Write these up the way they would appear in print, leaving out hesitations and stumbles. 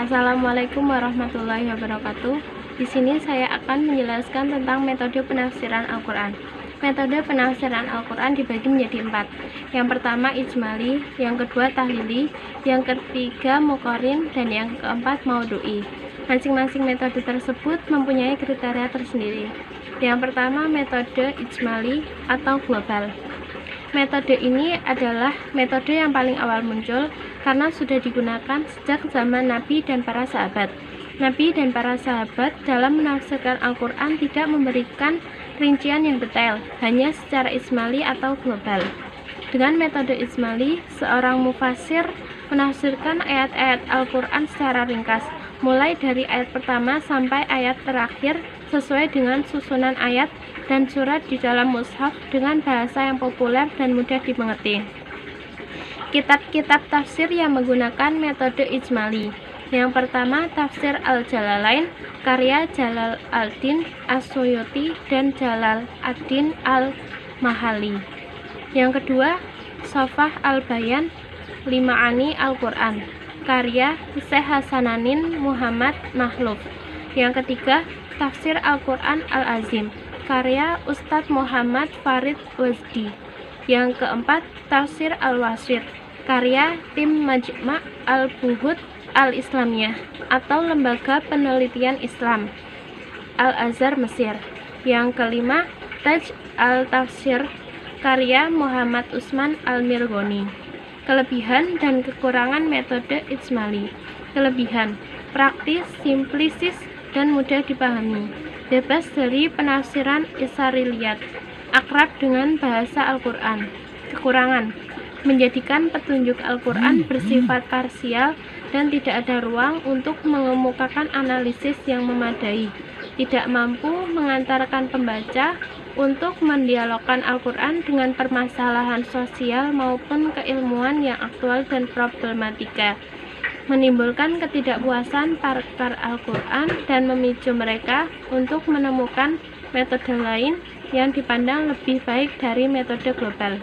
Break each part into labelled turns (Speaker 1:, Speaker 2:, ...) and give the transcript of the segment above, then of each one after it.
Speaker 1: Assalamualaikum warahmatullahi wabarakatuh. Di sini saya akan menjelaskan tentang metode penafsiran Al-Quran. Metode penafsiran Al-Quran dibagi menjadi 4. Yang pertama ijmali, yang kedua tahlili, yang ketiga muqarrin, dan yang keempat maudu'i. Masing-masing metode tersebut mempunyai kriteria tersendiri. Yang pertama metode ijmali atau global. Metode ini adalah metode yang paling awal muncul karena sudah digunakan sejak zaman Nabi dan para sahabat. Nabi dan para sahabat dalam menafsirkan Al-Quran tidak memberikan rincian yang detail, hanya secara ijmali atau global. Dengan metode ijmali, seorang mufassir menafsirkan ayat-ayat Al-Quran secara ringkas, mulai dari ayat pertama sampai ayat terakhir sesuai dengan susunan ayat dan surat di dalam mushaf dengan bahasa yang populer dan mudah dimengerti. Kitab-kitab tafsir yang menggunakan metode ijmali. Yang pertama, tafsir Al-Jalalain karya Jalal ad-Din As-Suyuti dan Jalal ad-Din Al-Mahali. Yang kedua, Shafah Al-Bayan Lima'ani Al-Quran karya Syekh Hasananin Muhammad Mahluf. Yang ketiga, Tafsir Al-Quran Al-Azim karya Ustadz Muhammad Farid Wazdi. Yang keempat, Tafsir Al-Wasit karya Tim Majma' Al-Buhut Al-Islamiyah atau Lembaga Penelitian Islam Al-Azhar Mesir. Yang kelima, Taj Al-Tafsir karya Muhammad Usman Al-Mirghoni. Kelebihan dan kekurangan metode ijmali. Kelebihan: praktis, simplisis, dan mudah dipahami, bebas dari penafsiran Israiliyat, akrab dengan bahasa Al-Quran. Kekurangan: menjadikan petunjuk Al-Quran bersifat parsial dan tidak ada ruang untuk mengemukakan analisis yang memadai, tidak mampu mengantarkan pembaca untuk mendialogkan Al-Quran dengan permasalahan sosial maupun keilmuan yang aktual dan problematika, menimbulkan ketidakpuasan pakar Al-Quran dan memicu mereka untuk menemukan metode lain yang dipandang lebih baik dari metode global.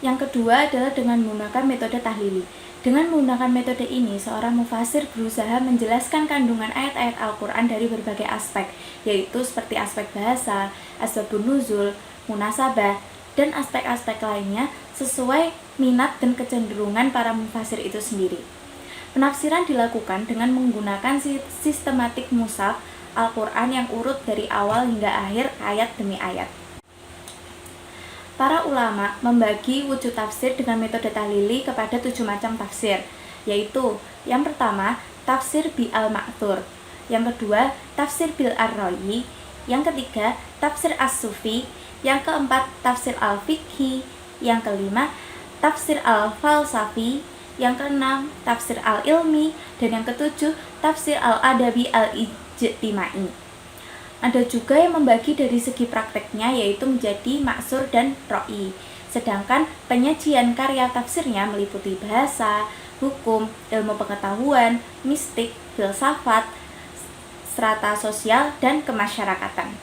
Speaker 2: Yang kedua adalah dengan menggunakan metode tahlili. Dengan menggunakan metode ini, seorang mufassir berusaha menjelaskan kandungan ayat-ayat Al-Quran dari berbagai aspek, yaitu seperti aspek bahasa, asbabun nuzul, munasabah, dan aspek-aspek lainnya sesuai minat dan kecenderungan para mufassir itu sendiri. Penafsiran dilakukan dengan menggunakan sistematik mushaf Al-Quran yang urut dari awal hingga akhir ayat demi ayat. Para ulama membagi wujud tafsir dengan metode tahlili kepada 7 macam tafsir, yaitu yang pertama, tafsir bi al-ma'thur, yang kedua, tafsir bil ar-rayi, yang ketiga, tafsir as-sufi, yang keempat, tafsir al-fiqhi, yang kelima, tafsir al-falsafi, yang keenam, tafsir al-ilmi, dan yang ketujuh, tafsir al-adabi al-ijtimai. Ada juga yang membagi dari segi prakteknya, yaitu menjadi maksur dan ro'i. Sedangkan penyajian karya tafsirnya meliputi bahasa, hukum, ilmu pengetahuan, mistik, filsafat, strata sosial, dan kemasyarakatan.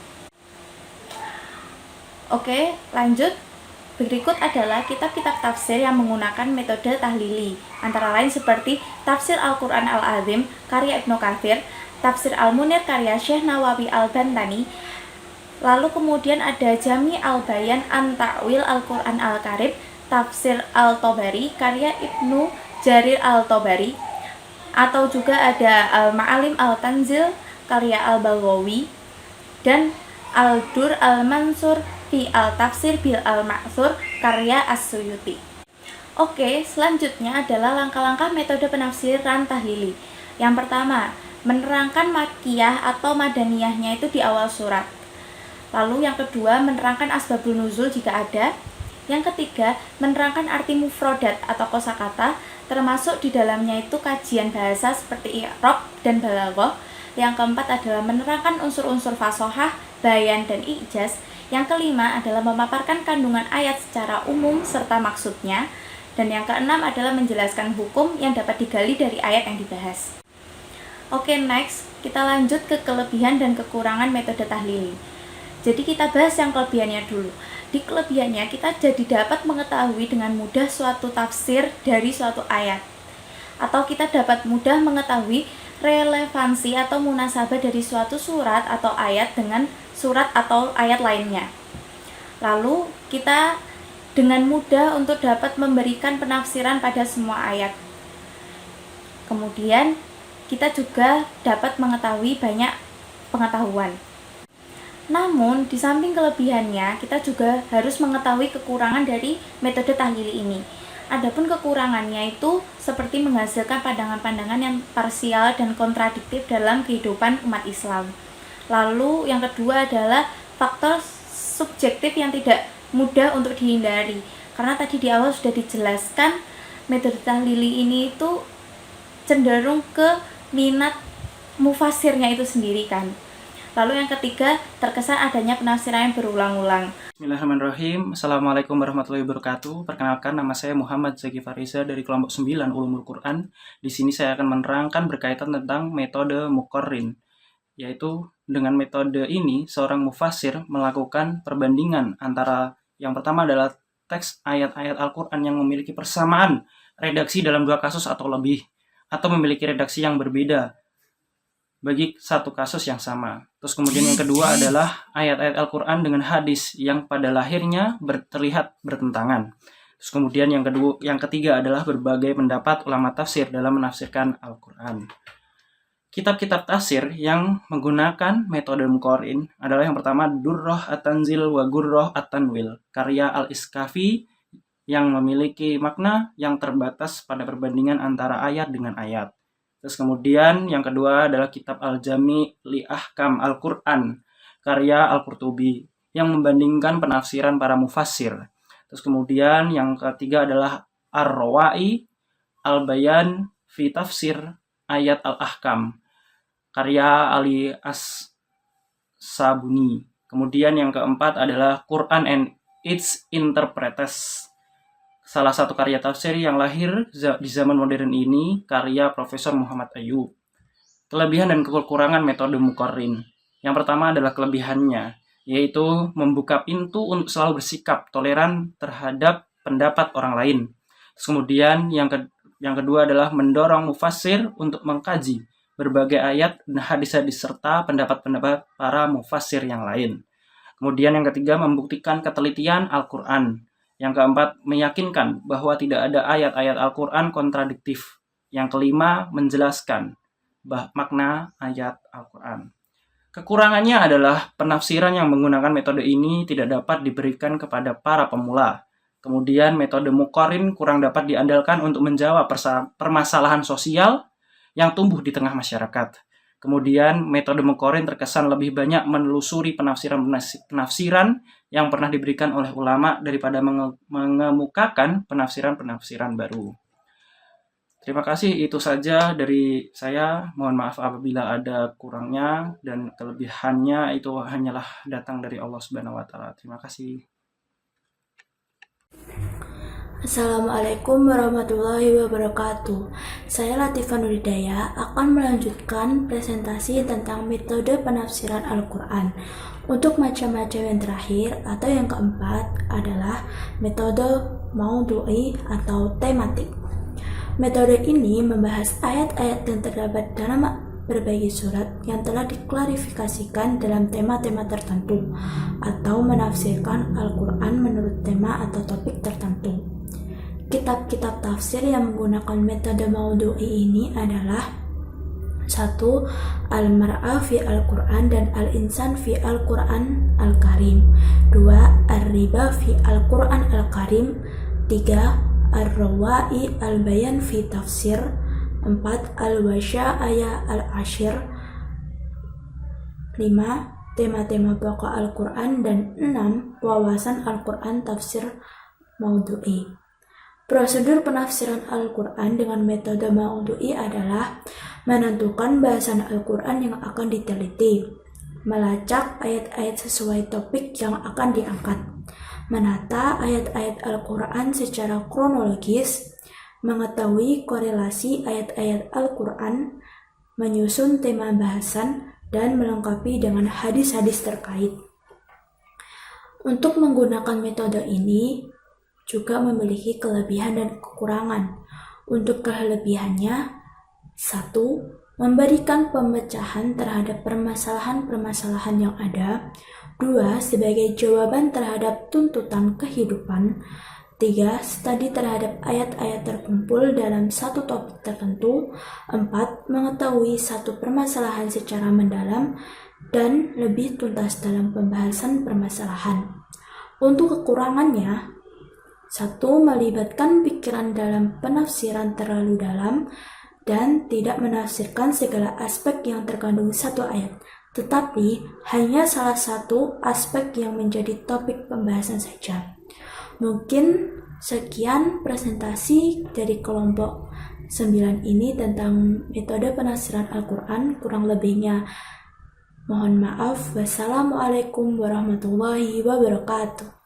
Speaker 2: Oke, lanjut. Berikut adalah kitab-kitab tafsir yang menggunakan metode tahlili, antara lain seperti Tafsir Al-Quran Al-Azim karya Ibnu Katsir, Tafsir Al-Munir karya Syekh Nawawi Al-Bantani, lalu kemudian ada Jami Al-Bayan an Ta'wil Al-Quran Al-Karib, Tafsir Al-Tabari karya Ibnu Jarir Al-Tabari, atau juga ada Al-Ma'alim Al-Tanzil karya Al-Baghawi, dan Al-Dur Al-Mansur fi Al-Tafsir bil Al-Ma'thur karya As-Suyuti. Oke, selanjutnya adalah langkah-langkah metode penafsiran tahlili. Yang pertama, menerangkan makiyah atau madaniyahnya itu di awal surat. Lalu yang kedua, menerangkan asbabul nuzul jika ada. Yang ketiga, menerangkan arti mufrodat atau kosakata, termasuk di dalamnya itu kajian bahasa seperti i'rab dan balaghah. Yang keempat adalah menerangkan unsur-unsur fasohah, bayan, dan ijaz. Yang kelima adalah memaparkan kandungan ayat secara umum serta maksudnya. Dan yang keenam adalah menjelaskan hukum yang dapat digali dari ayat yang dibahas. Oke, next, kita lanjut ke kelebihan dan kekurangan metode tahlili. Jadi kita bahas yang kelebihannya dulu. Di kelebihannya kita jadi dapat mengetahui dengan mudah suatu tafsir dari suatu ayat. atau kita dapat mudah mengetahui relevansi atau munasabah dari suatu surat atau ayat dengan surat atau ayat lainnya. Lalu kita dengan mudah untuk dapat memberikan penafsiran pada semua ayat. Kemudian kita juga dapat mengetahui banyak pengetahuan. Namun, di samping kelebihannya, kita juga harus mengetahui kekurangan dari metode tahlili ini. Adapun kekurangannya itu seperti menghasilkan pandangan-pandangan yang parsial dan kontradiktif dalam kehidupan umat Islam. Lalu yang kedua adalah faktor subjektif yang tidak mudah untuk dihindari. Karena tadi di awal sudah dijelaskan, metode tahlili ini itu cenderung ke minat mufasirnya itu sendiri kan. Lalu yang ketiga, terkesan adanya penafsiran yang berulang-ulang.
Speaker 3: Bismillahirrahmanirrahim. Assalamualaikum warahmatullahi wabarakatuh. Perkenalkan, nama saya Muhammad Zaki Fariza dari kelompok 9 Ulumul Quran. Di sini saya akan menerangkan berkaitan tentang metode muqarrin, yaitu dengan metode ini seorang mufasir melakukan perbandingan antara yang pertama adalah teks ayat-ayat Al-Quran yang memiliki persamaan redaksi dalam dua kasus atau lebih, atau memiliki redaksi yang berbeda bagi satu kasus yang sama. Terus kemudian yang kedua adalah ayat-ayat Al-Quran dengan hadis yang pada lahirnya terlihat bertentangan. Terus kemudian yang ketiga adalah berbagai pendapat ulama tafsir dalam menafsirkan Al-Quran. Kitab-kitab tafsir yang menggunakan metode muqarrin adalah yang pertama Durrah At-Tanzil wa Gurrah At-Tanwil, karya Al-Iskafi yang memiliki makna yang terbatas pada perbandingan antara ayat dengan ayat. Terus kemudian yang kedua adalah kitab Al-Jami' li Ahkam Al-Quran, karya Al-Qurtubi, yang membandingkan penafsiran para mufassir. Terus kemudian yang ketiga adalah Ar-Rawa'i Al-Bayan fi Tafsir Ayat Al-Ahkam, karya Ali As-Sabuni. Kemudian yang keempat adalah Quran and its Interpreters, salah satu karya tafsir yang lahir di zaman modern ini, karya Profesor Muhammad Ayub. Kelebihan dan kekurangan metode muqarrin. Yang pertama adalah kelebihannya, yaitu membuka pintu untuk selalu bersikap toleran terhadap pendapat orang lain. Terus kemudian yang kedua adalah mendorong mufassir untuk mengkaji berbagai ayat dan hadis-hadis serta pendapat-pendapat para mufassir yang lain. Kemudian yang ketiga, membuktikan ketelitian Al-Quran. Yang keempat, meyakinkan bahwa tidak ada ayat-ayat Al-Quran kontradiktif. Yang kelima, menjelaskan makna ayat Al-Quran. Kekurangannya adalah penafsiran yang menggunakan metode ini tidak dapat diberikan kepada para pemula. Kemudian metode muqarrin kurang dapat diandalkan untuk menjawab permasalahan sosial yang tumbuh di tengah masyarakat. Kemudian metode muqarrin terkesan lebih banyak menelusuri penafsiran yang pernah diberikan oleh ulama daripada mengemukakan penafsiran-penafsiran baru. Terima kasih, itu saja dari saya. Mohon maaf apabila ada kurangnya, dan kelebihannya itu hanyalah datang dari Allah Subhanahu wa taala. Terima kasih.
Speaker 4: Assalamualaikum warahmatullahi wabarakatuh. Saya Latifah Nuridaya akan melanjutkan presentasi tentang metode penafsiran Al-Quran. Untuk macam-macam yang terakhir atau yang keempat adalah metode maudhu'i atau tematik. Metode ini membahas ayat-ayat yang terdapat dalam berbagai surat yang telah diklarifikasikan dalam tema-tema tertentu atau menafsirkan Al-Quran menurut tema atau topik tertentu. Kitab-kitab tafsir yang menggunakan metode maudhu'i ini adalah 1. Al-Mar'ah fi Al-Quran dan Al-Insan fi Al-Quran Al-Karim. 2. Ar-Riba fi Al-Quran Al-Karim. 3. Ar-Rawa'i Al-Bayan fi Tafsir. 4. Al-Wasya'aya Al-Ashir. 5. Tema-tema pokok Al-Quran. Dan 6. Wawasan Al-Quran Tafsir Maudhu'i. Prosedur penafsiran Al-Quran dengan metode maudhu'i adalah menentukan bahasan Al-Quran yang akan diteliti, melacak ayat-ayat sesuai topik yang akan diangkat, menata ayat-ayat Al-Quran secara kronologis, mengetahui korelasi ayat-ayat Al-Quran, menyusun tema bahasan, dan melengkapi dengan hadis-hadis terkait. Untuk menggunakan metode ini juga memiliki kelebihan dan kekurangan. Untuk kelebihannya, 1. Memberikan pemecahan terhadap permasalahan-permasalahan yang ada. 2. Sebagai jawaban terhadap tuntutan kehidupan. 3. Studi terhadap ayat-ayat terkumpul dalam satu topik tertentu. 4. Mengetahui satu permasalahan secara mendalam dan lebih tuntas dalam pembahasan permasalahan. Untuk kekurangannya, 1. Melibatkan pikiran dalam penafsiran terlalu dalam dan tidak menafsirkan segala aspek yang terkandung satu ayat, tetapi hanya salah satu aspek yang menjadi topik pembahasan saja. Mungkin sekian presentasi dari kelompok 9 ini tentang metode penafsiran Al-Quran. Kurang lebihnya mohon maaf. Wassalamualaikum warahmatullahi wabarakatuh.